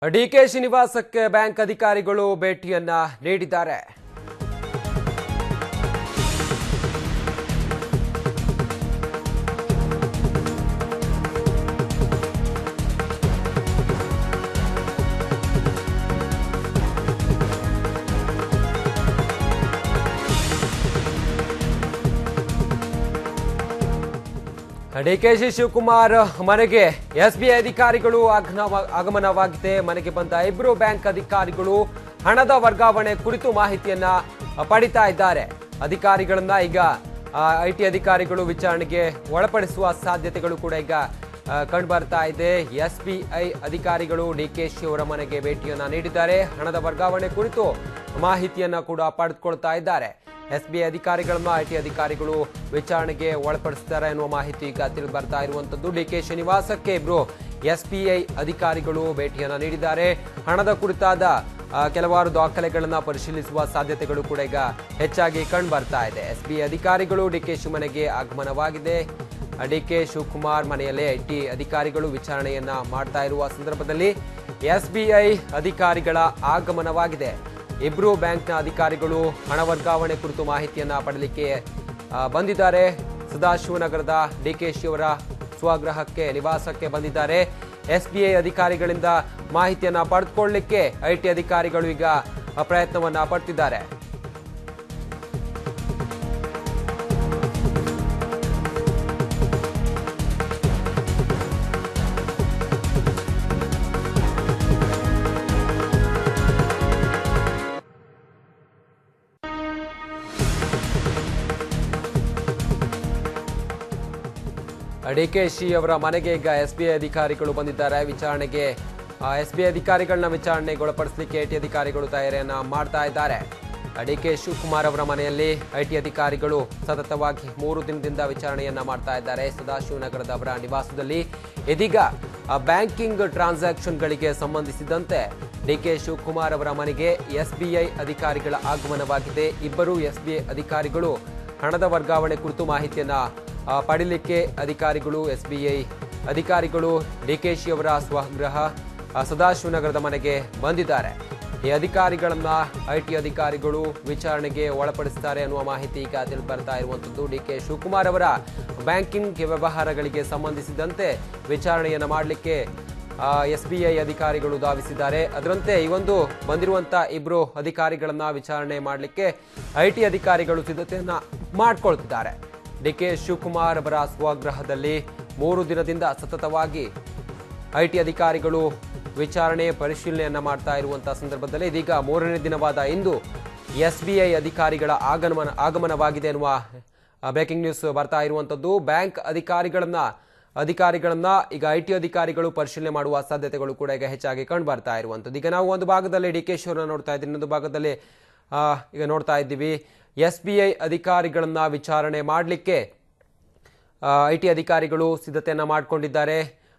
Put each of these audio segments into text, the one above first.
DK ಶ್ರೀನಿವಾಸಕ್ಕೆ bank ಅಧಿಕಾರಿಗಳು ಭೇಟಿಯನ್ನ ನೀಡಿದ್ದಾರೆ. ಡಿಕೆಶಿ ಶಿವಕುಮಾರ್ ಮನೆಗೆ ಎಸ್ಬಿಐ ಅಧಿಕಾರಿಗಳು ಆಗಮನವಾಗಿದೆ. ಮನೆಗೆ ಬಂದ ಇಬ್ಬರು ಬ್ಯಾಂಕ್ ಅಧಿಕಾರಿಗಳು ಹಣದ ವರ್ಗಾವಣೆ ಕುರಿತು ಮಾಹಿತಿಯನ್ನ ಪಡಿತಾ ಇದ್ದಾರೆ. ಅಧಿಕಾರಿಗಳನ್ನ ಈಗ ಐಟಿ ಅಧಿಕಾರಿಗಳು ವಿಚಾರಣೆಗೆ ಒಳಪಡಿಸುವ ಸಾಧ್ಯತೆಗಳು ಕೂಡ ಈಗ ಕಂಡು ಬರ್ತಾ ಇದೆ. ಎಸ್ಬಿಐ ಅಧಿಕಾರಿಗಳು ಡಿಕೆಶಿ ಅವರ ಮನೆಗೆ ಭೇಟಿಯನ್ನ ನೀಡಿದ್ದಾರೆ. ಹಣದ ವರ್ಗಾವಣೆ ಕುರಿತು ಮಾಹಿತಿಯನ್ನ ಕೂಡ ಪಡೆದುಕೊಳ್ತಾ ಇದ್ದಾರೆ. ಎಸ್ಬಿಐ ಅಧಿಕಾರಿಗಳನ್ನ ಐಟಿ ಅಧಿಕಾರಿಗಳು ವಿಚಾರಣೆಗೆ ಒಳಪಡಿಸುತ್ತಾರೆ ಎನ್ನುವ ಮಾಹಿತಿ ಈಗ ತಿಳಿದು ಬರ್ತಾ ಇರುವಂತದ್ದು. ಡಿಕೆ ಶ್ರೀನಿವಾಸಕ್ಕೆ ಇಬ್ರು ಎಸ್ಬಿಐ ಅಧಿಕಾರಿಗಳು ಭೇಟಿಯನ್ನ ನೀಡಿದ್ದಾರೆ. ಹಣದ ಕುರಿತಾದ ಕೆಲವಾರು ದಾಖಲೆಗಳನ್ನ ಪರಿಶೀಲಿಸುವ ಸಾಧ್ಯತೆಗಳು ಕೂಡ ಈಗ ಹೆಚ್ಚಾಗಿ ಕಂಡು ಬರ್ತಾ ಇದೆ. ಎಸ್ಬಿಐ ಅಧಿಕಾರಿಗಳು ಡಿಕೆಶಿ ಮನೆಗೆ ಆಗಮನವಾಗಿದೆ. ಡಿಕೆ ಶಿವಕುಮಾರ್ ಮನೆಯಲ್ಲೇ ಐಟಿ ಅಧಿಕಾರಿಗಳು ವಿಚಾರಣೆಯನ್ನ ಮಾಡ್ತಾ ಇರುವ ಸಂದರ್ಭದಲ್ಲಿ ಎಸ್ಬಿಐ ಅಧಿಕಾರಿಗಳ ಆಗಮನವಾಗಿದೆ. ಇಬ್ರು ಬ್ಯಾಂಕ್ನ ಅಧಿಕಾರಿಗಳು ಹಣ ವರ್ಗಾವಣೆ ಕುರಿತು ಮಾಹಿತಿಯನ್ನ ಪಡೆಯಲಿಕ್ಕೆ ಬಂದಿದ್ದಾರೆ. ಸದಾಶಿವನಗರದ ಡಿಕೆಶಿ ಅವರ ಸ್ವಗೃಹಕ್ಕೆ ನಿವಾಸಕ್ಕೆ ಬಂದಿದ್ದಾರೆ. ಎಸ್ಬಿಐ ಅಧಿಕಾರಿಗಳಿಂದ ಮಾಹಿತಿಯನ್ನ ಪಡೆದುಕೊಳ್ಳಲಿಕ್ಕೆ ಐಟಿ ಅಧಿಕಾರಿಗಳು ಈಗ ಪ್ರಯತ್ನವನ್ನ ಪಡ್ತಿದ್ದಾರೆ. ಡಿಕೆಶಿ ಅವರ ಮನೆಗೆ ಈಗ ಎಸ್ಬಿಐ ಅಧಿಕಾರಿಗಳು ಬಂದಿದ್ದಾರೆ. ವಿಚಾರಣೆಗೆ ಎಸ್ಬಿಐ ಅಧಿಕಾರಿಗಳನ್ನ ವಿಚಾರಣೆಗೆ ಒಳಪಡಿಸಲಿಕ್ಕೆ ಐಟಿ ಅಧಿಕಾರಿಗಳು ತಯಾರಿಯನ್ನ ಮಾಡ್ತಾ ಇದ್ದಾರೆ. ಡಿಕೆ ಶಿವಕುಮಾರ್ ಅವರ ಮನೆಯಲ್ಲಿ ಐಟಿ ಅಧಿಕಾರಿಗಳು ಸತತವಾಗಿ 3 ದಿನದಿಂದ ವಿಚಾರಣೆಯನ್ನ ಮಾಡ್ತಾ ಇದ್ದಾರೆ. ಸದಾಶಿವನಗರದ ಅವರ ನಿವಾಸದಲ್ಲಿ ಇದೀಗ ಬ್ಯಾಂಕಿಂಗ್ ಟ್ರಾನ್ಸಾಕ್ಷನ್ಗಳಿಗೆ ಸಂಬಂಧಿಸಿದಂತೆ ಡಿಕೆ ಶಿವಕುಮಾರ್ ಅವರ ಮನೆಗೆ ಎಸ್ಬಿಐ ಅಧಿಕಾರಿಗಳ ಆಗಮನವಾಗಿದೆ. ಇಬ್ಬರು ಎಸ್ಬಿಐ ಅಧಿಕಾರಿಗಳು ಹಣದ ವರ್ಗಾವಣೆ ಕುರಿತು ಮಾಹಿತಿಯನ್ನ ಪಡೀಲಿಕ್ಕೆ ಎಸ್ಬಿಐ ಅಧಿಕಾರಿಗಳು ಡಿಕೆಶಿ ಅವರ ಸ್ವಗೃಹ ಸದಾಶಿವನಗರದ ಮನೆಗೆ ಬಂದಿದ್ದಾರೆ. ಈ ಅಧಿಕಾರಿಗಳನ್ನ ಐಟಿ ಅಧಿಕಾರಿಗಳು ವಿಚಾರಣೆಗೆ ಒಳಪಡಿಸುತ್ತಾರೆ ಅನ್ನುವ ಮಾಹಿತಿ ಈಗ ತಿಳಿದು ಬರ್ತಾ ಇರುವಂತದ್ದು. ಡಿಕೆ ಶಿವಕುಮಾರ್ ಅವರ ಬ್ಯಾಂಕಿಂಗ್ ವ್ಯವಹಾರಗಳಿಗೆ ಸಂಬಂಧಿಸಿದಂತೆ ವಿಚಾರಣೆಯನ್ನ ಮಾಡಲಿಕ್ಕೆ ಎಸ್ಬಿಐ ಅಧಿಕಾರಿಗಳು ಧಾವಿಸಿದ್ದಾರೆ. ಅದರಂತೆ ಈ ಒಂದು ಬಂದಿರುವಂತಹ ಇಬ್ರು ಅಧಿಕಾರಿಗಳನ್ನ ವಿಚಾರಣೆ ಮಾಡಲಿಕ್ಕೆ ಐಟಿ ಅಧಿಕಾರಿಗಳು ಸಿದ್ಧತೆಯನ್ನ ಮಾಡಿಕೊಳ್ತಿದ್ದಾರೆ. ಡಿಕೆ ಶಿವಕುಮಾರ್ ಅವರ ಸ್ವಗೃಹದಲ್ಲಿ 3 ದಿನದಿಂದ ಸತತವಾಗಿ ಐಟಿ ಅಧಿಕಾರಿಗಳು ವಿಚಾರಣೆ ಪರಿಶೀಲನೆಯನ್ನ ಮಾಡ್ತಾ ಇರುವಂತಹ ಸಂದರ್ಭದಲ್ಲಿ ಇದೀಗ 3ನೇ ದಿನವಾದ ಇಂದು ಎಸ್ಬಿಐ ಅಧಿಕಾರಿಗಳ ಆಗಮನವಾಗಿದೆ ಎನ್ನುವ ಬ್ರೇಕಿಂಗ್ ನ್ಯೂಸ್ ಬರ್ತಾ ಇರುವಂತದ್ದು. ಬ್ಯಾಂಕ್ ಅಧಿಕಾರಿಗಳನ್ನ ಈಗ ಐಟಿ ಅಧಿಕಾರಿಗಳು ಪರಿಶೀಲನೆ ಮಾಡುವ ಸಾಧ್ಯತೆಗಳು ಕೂಡ ಈಗ ಹೆಚ್ಚಾಗಿ ಕಂಡು ಬರ್ತಾ ಇರುವಂತದ್ದು. ಈಗ ನಾವು ಒಂದು ಭಾಗದಲ್ಲಿ ಡಿಕೆಶಿ ಅವರನ್ನ ನೋಡ್ತಾ ಇದ್ದೀವಿ, ಇನ್ನೊಂದು ಭಾಗದಲ್ಲಿ ಈಗ ನೋಡ್ತಾ ಇದ್ದೀವಿ ಎಸ್ಬಿಐ ಅಧಿಕಾರಿಗಳನ್ನ ವಿಚಾರಣೆ ಮಾಡಲಿಕ್ಕೆ ಐಟಿ ಅಧಿಕಾರಿಗಳು ಸಿದ್ಧತೆಯನ್ನ ಮಾಡಿಕೊಂಡಿದ್ದಾರೆ.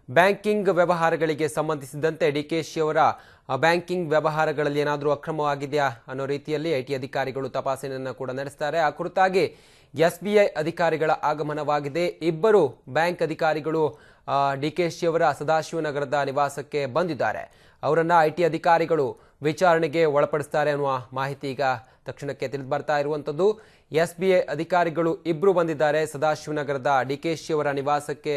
ಬ್ಯಾಂಕಿಂಗ್ ವ್ಯವಹಾರಗಳಿಗೆ ಸಂಬಂಧಿಸಿದಂತೆ ಡಿಕೆಶಿ ಅವರ ಬ್ಯಾಂಕಿಂಗ್ ವ್ಯವಹಾರಗಳಲ್ಲಿ ಏನಾದರೂ ಅಕ್ರಮವಾಗಿದೆಯಾ ಅನ್ನೋ ರೀತಿಯಲ್ಲಿ ಐಟಿ ಅಧಿಕಾರಿಗಳು ತಪಾಸಣೆಯನ್ನು ಕೂಡ ನಡೆಸ್ತಾರೆ. ಆ ಕುರಿತಾಗಿ ಎಸ್ಬಿಐ ಅಧಿಕಾರಿಗಳ ಆಗಮನವಾಗಿದೆ. ಇಬ್ಬರು ಬ್ಯಾಂಕ್ ಅಧಿಕಾರಿಗಳು ಡಿಕೆಶಿ ಅವರ ಸದಾಶಿವನಗರದ ನಿವಾಸಕ್ಕೆ ಬಂದಿದ್ದಾರೆ. ಅವರನ್ನ ಐಟಿ ಅಧಿಕಾರಿಗಳು ವಿಚಾರಣೆಗೆ ಒಳಪಡಿಸ್ತಾರೆ ಅನ್ನುವ ಮಾಹಿತಿ ಈಗ ತಕ್ಷಣಕ್ಕೆ ತಿಳಿದು ಬರ್ತಾ ಇರುವಂತದ್ದು. ಎಸ್ಬಿಐ ಅಧಿಕಾರಿಗಳು ಇಬ್ರು ಬಂದಿದ್ದಾರೆ. ಸದಾಶಿವನಗರದ ಡಿಕೆಶಿ ಅವರ ನಿವಾಸಕ್ಕೆ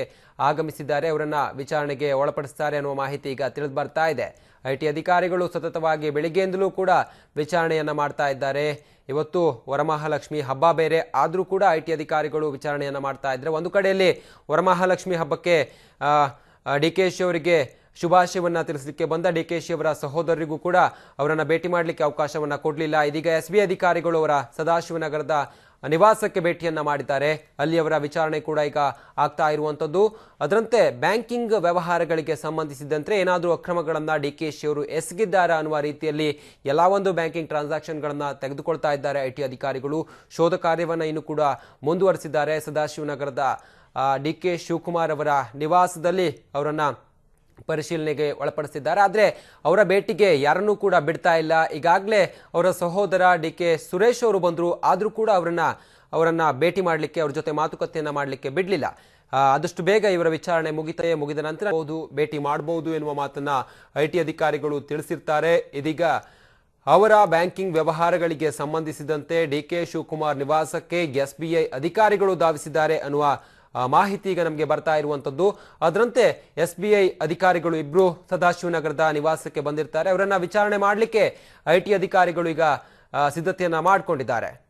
ಆಗಮಿಸಿದ್ದಾರೆ. ಅವರನ್ನ ವಿಚಾರಣೆಗೆ ಒಳಪಡಿಸ್ತಾರೆ ಅನ್ನುವ ಮಾಹಿತಿ ಈಗ ತಿಳಿದು ಬರ್ತಾ ಇದೆ. ಐಟಿ ಅಧಿಕಾರಿಗಳು ಸತತವಾಗಿ ಬೆಳಿಗ್ಗೆಯಿಂದಲೂ ಕೂಡ ವಿಚಾರಣೆಯನ್ನ ಮಾಡ್ತಾ ಇದ್ದಾರೆ. ಇವತ್ತು ವರಮಹಾಲಕ್ಷ್ಮಿ ಹಬ್ಬ ಬೇರೆ ಆದರೂ ಕೂಡ ಐಟಿ ಅಧಿಕಾರಿಗಳು ವಿಚಾರಣೆಯನ್ನ ಮಾಡ್ತಾ ಇದ್ದಾರೆ. ಒಂದು ಕಡೆಯಲ್ಲಿ ವರಮಹಾಲಕ್ಷ್ಮಿ ಹಬ್ಬಕ್ಕೆ ಡಿಕೆಶಿ ಅವರಿಗೆ ಶುಭಾಶಯವನ್ನ ತಿಳಿಸಲಿಕ್ಕೆ ಬಂದ ಡಿಕೆಶಿ ಅವರ ಸಹೋದರರಿಗೂ ಕೂಡ ಅವರನ್ನ ಭೇಟಿ ಮಾಡಲಿಕ್ಕೆ ಅವಕಾಶವನ್ನ ಕೊಡಲಿಲ್ಲ. ಇದೀಗ ಎಸ್ಬಿಐ ಅಧಿಕಾರಿಗಳು ಅವರ ಸದಾಶಿವನಗರದ ನಿವಾಸಕ್ಕೆ ಭೇಟಿಯನ್ನ ಮಾಡಿದ್ದಾರೆ. ಅಲ್ಲಿ ಅವರ ವಿಚಾರಣೆ ಕೂಡ ಈಗ ಆಗ್ತಾ ಇರುವಂತದ್ದು. ಅದರಂತೆ ಬ್ಯಾಂಕಿಂಗ್ ವ್ಯವಹಾರಗಳಿಗೆ ಸಂಬಂಧಿಸಿದಂತೆ ಏನಾದರೂ ಅಕ್ರಮಗಳನ್ನ ಡಿಕೆಶಿ ಅವರು ಎಸಗಿದ್ದಾರಾ ಅನ್ನುವ ರೀತಿಯಲ್ಲಿ ಎಲ್ಲಾ ಒಂದು ಬ್ಯಾಂಕಿಂಗ್ ಟ್ರಾನ್ಸಾಕ್ಷನ್ಗಳನ್ನ ತೆಗೆದುಕೊಳ್ತಾ ಇದ್ದಾರೆ ಐಟಿ ಅಧಿಕಾರಿಗಳು. ಶೋಧ ಕಾರ್ಯವನ್ನ ಇನ್ನು ಕೂಡ ಮುಂದುವರಿಸಿದ್ದಾರೆ. ಸದಾಶಿವನಗರದ ಡಿಕೆ ಶಿವಕುಮಾರ್ ಅವರ ನಿವಾಸದಲ್ಲಿ ಅವರನ್ನ ಪರಿಶೀಲನೆಗೆ ಒಳಪಡಿಸಿದ್ದಾರೆ. ಆದರೆ ಅವರ ಭೇಟಿಗೆ ಯಾರನ್ನೂ ಕೂಡ ಬಿಡ್ತಾ ಇಲ್ಲ. ಈಗಾಗಲೇ ಅವರ ಸಹೋದರ ಡಿಕೆ ಸುರೇಶ್ ಅವರು ಬಂದರು, ಆದರೂ ಕೂಡ ಅವರನ್ನ ಭೇಟಿ ಮಾಡಲಿಕ್ಕೆ, ಅವ್ರ ಜೊತೆ ಮಾತುಕತೆಯನ್ನ ಮಾಡಲಿಕ್ಕೆ ಬಿಡಲಿಲ್ಲ. ಆದಷ್ಟು ಬೇಗ ಇವರ ವಿಚಾರಣೆ ಮುಗಿದ ನಂತರ ಭೇಟಿ ಮಾಡಬಹುದು ಎನ್ನುವ ಮಾತನ್ನ ಐಟಿ ಅಧಿಕಾರಿಗಳು ತಿಳಿಸಿರ್ತಾರೆ. ಇದೀಗ ಅವರ ಬ್ಯಾಂಕಿಂಗ್ ವ್ಯವಹಾರಗಳಿಗೆ ಸಂಬಂಧಿಸಿದಂತೆ ಡಿಕೆ ಶಿವಕುಮಾರ್ ನಿವಾಸಕ್ಕೆ ಎಸ್ಬಿಐ ಅಧಿಕಾರಿಗಳು ಧಾವಿಸಿದ್ದಾರೆ ಅನ್ನುವ ಮಾಹಿತಿ ಈಗ ನಮಗೆ ಬರ್ತಾ ಇರುವಂತದ್ದು. ಅದರಂತೆ ಎಸ್ಬಿಐ ಅಧಿಕಾರಿಗಳು ಇಬ್ರು ಸದಾಶಿವನಗರದ ನಿವಾಸಕ್ಕೆ ಬಂದಿರ್ತಾರೆ. ಅವರನ್ನ ವಿಚಾರಣೆ ಮಾಡಲಿಕ್ಕೆ ಐಟಿ ಅಧಿಕಾರಿಗಳು ಈಗ ಸಿದ್ಧತೆಯನ್ನ ಮಾಡಿಕೊಂಡಿದ್ದಾರೆ.